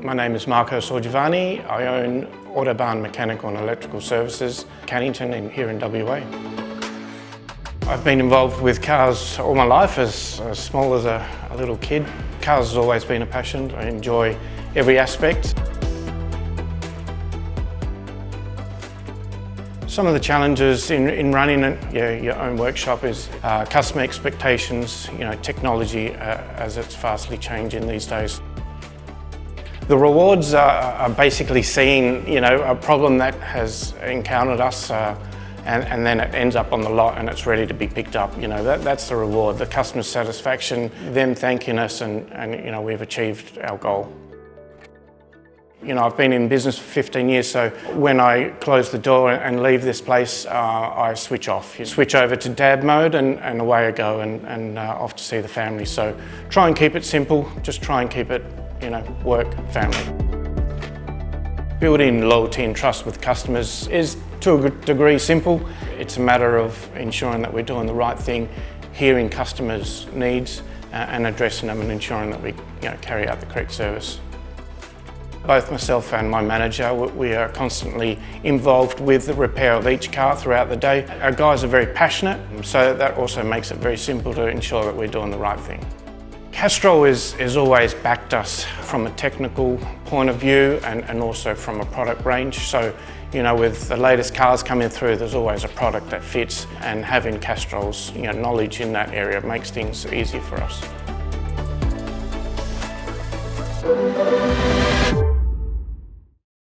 My name is Marco Sorgiovanni. I own Autobahn Mechanical Electrical Services, Cannington here in WA. I've been involved with cars all my life, as small as a little kid. Cars has always been a passion. I enjoy every aspect. Some of the challenges in running your own workshop is customer expectations, technology as it's fastly changing these days. The rewards are basically seeing, a problem that has encountered us and then it ends up on the lot and it's ready to be picked up. That's the reward, the customer satisfaction, them thanking us and we've achieved our goal. I've been in business for 15 years, so when I close the door and leave this place, I switch off. You switch over to dad mode and away I go and off to see the family. So try and keep it simple, just try and keep it, work, family. Building loyalty and trust with customers is to a good degree simple. It's a matter of ensuring that we're doing the right thing, hearing customers' needs and addressing them and ensuring that we carry out the correct service. Both myself and my manager, we are constantly involved with the repair of each car throughout the day. Our guys are very passionate, so that also makes it very simple to ensure that we're doing the right thing. Castrol has always backed us from a technical point of view and also from a product range. So, with the latest cars coming through, there's always a product that fits, and having Castrol's knowledge in that area makes things easy for us.